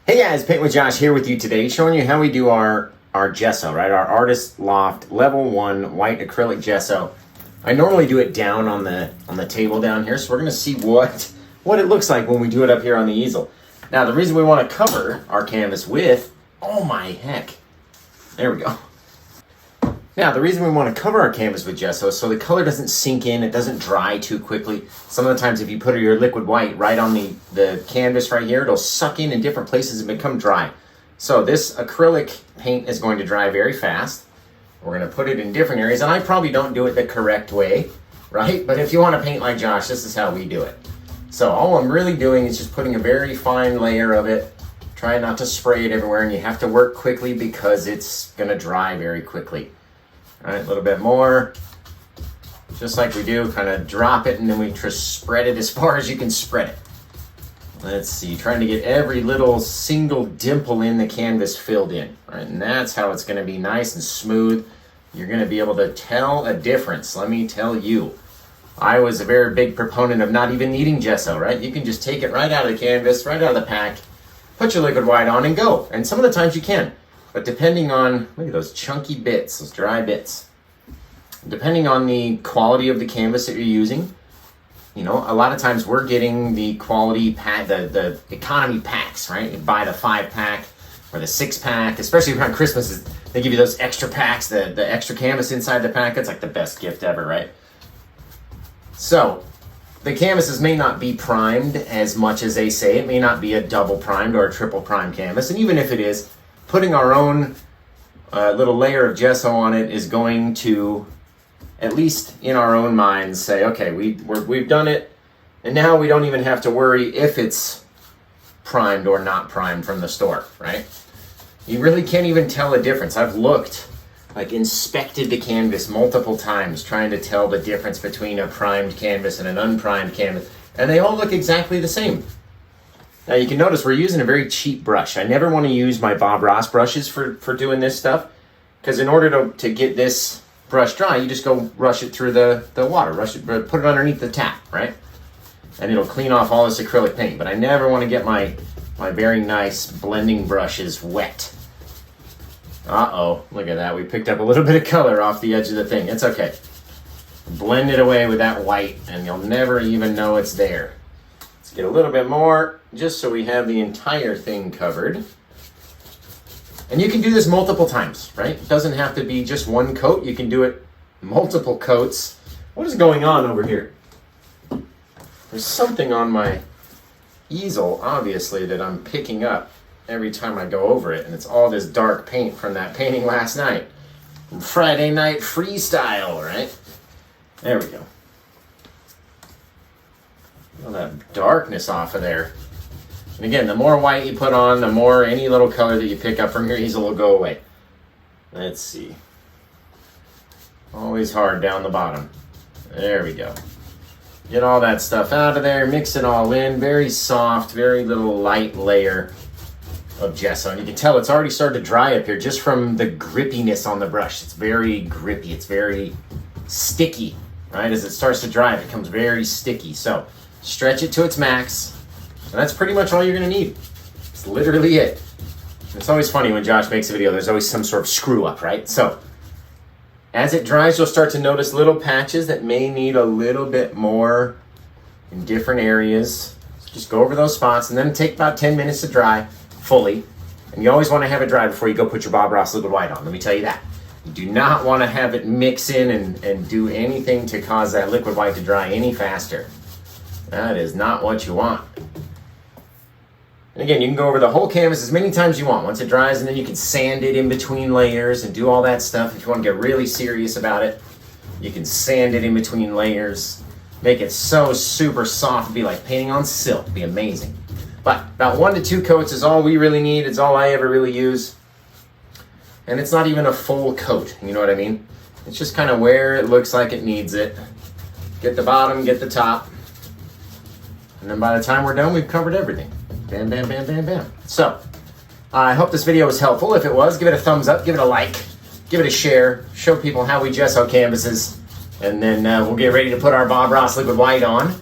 Hey guys, Paint with Josh here with you today, showing you how we do our gesso, right? Our Artist Loft Level 1 white acrylic gesso. I normally do it down on the table down here, so we're going to see what it looks like when we do it up here on the easel. Now, the reason we want to cover our canvas with, oh my heck, there we go. Now, the reason we want to cover our canvas with gesso is so the color doesn't sink in, it doesn't dry too quickly. Some of the times if you put your liquid white right on the canvas right here, it'll suck in different places and become dry. So this acrylic paint is going to dry very fast. We're going to put it in different areas, and I probably don't do it the correct way, right? But if you want to paint like Josh, this is how we do it. So all I'm really doing is just putting a very fine layer of it, trying not to spray it everywhere, and you have to work quickly because it's going to dry very quickly. All right, a little bit more, just like we do, kind of drop it and then we just spread it as far as you can spread it. Let's see, trying to get every little single dimple in the canvas filled in, right? And that's how it's going to be nice and smooth. You're going to be able to tell a difference, let me tell you. I was a very big proponent of not even needing gesso, right? You can just take it right out of the canvas, right out of the pack, put your liquid white on and go. And some of the times you can. But depending on, look at those chunky bits, those dry bits. Depending on the quality of the canvas that you're using, you know, a lot of times we're getting the quality pack, the economy packs, right? You buy the 5-pack or the 6-pack, especially around Christmas, they give you those extra packs, the extra canvas inside the pack. It's like the best gift ever, right? So the canvases may not be primed as much as they say. It may not be a double primed or a triple primed canvas. And even if it is, putting our own little layer of gesso on it is going to, at least in our own minds, say, okay, we've done it, and now we don't even have to worry if it's primed or not primed from the store, right? You really can't even tell a difference. I've looked, like inspected the canvas multiple times, trying to tell the difference between a primed canvas and an unprimed canvas, and they all look exactly the same. Now you can notice we're using a very cheap brush. I never want to use my Bob Ross brushes for doing this stuff, because in order to get this brush dry, you just go rush it through the water, put it underneath the tap, right? And it'll clean off all this acrylic paint. But I never want to get my very nice blending brushes wet. Uh-oh, look at that. We picked up a little bit of color off the edge of the thing. It's okay. Blend it away with that white, and you'll never even know it's there. Let's get a little bit more, just so we have the entire thing covered. And you can do this multiple times, right? It doesn't have to be just one coat. You can do it multiple coats. What is going on over here? There's something on my easel, obviously, that I'm picking up every time I go over it. And it's all this dark paint from that painting last night. Friday night freestyle, right? There we go. All that darkness off of there. And again, the more white you put on, the more any little color that you pick up from your easel will go away. Let's see. Always hard down the bottom. There we go. Get all that stuff out of there, mix it all in. Very soft, very little light layer of gesso. And you can tell it's already started to dry up here just from the grippiness on the brush. It's very grippy, it's very sticky, right? As it starts to dry, it becomes very sticky. So stretch it to its max. And that's pretty much all you're going to need. It's literally it. It's always funny when Josh makes a video, there's always some sort of screw up, right? So as it dries, you'll start to notice little patches that may need a little bit more in different areas. So just go over those spots, and then take about 10 minutes to dry fully. And you always want to have it dry before you go put your Bob Ross liquid white on. Let me tell you that. You do not want to have it mix in and do anything to cause that liquid white to dry any faster. That is not what you want. And again, you can go over the whole canvas as many times as you want once it dries, and then you can sand it in between layers and do all that stuff. If you want to get really serious about it, you can sand it in between layers. Make it so super soft, be like painting on silk, be amazing. But about 1 to 2 coats is all we really need. It's all I ever really use. And it's not even a full coat, you know what I mean? It's just kind of where it looks like it needs it. Get the bottom, get the top. And then by the time we're done, we've covered everything. Bam, bam, bam, bam, bam. So, I hope this video was helpful. If it was, give it a thumbs up, give it a like, give it a share, show people how we gesso canvases, and then we'll get ready to put our Bob Ross liquid white on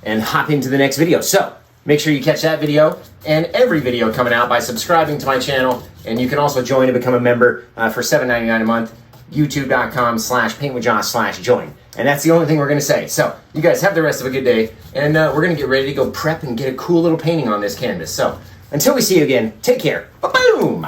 and hop into the next video. So, make sure you catch that video. and every video coming out by subscribing to my channel. And you can also join and become a member for $7.99 a month, youtube.com/paintwithjosh/join. And that's the only thing we're going to say. So you guys have the rest of a good day, and we're going to get ready to go prep and get a cool little painting on this canvas. So until we see you again, take care. Ba-boom!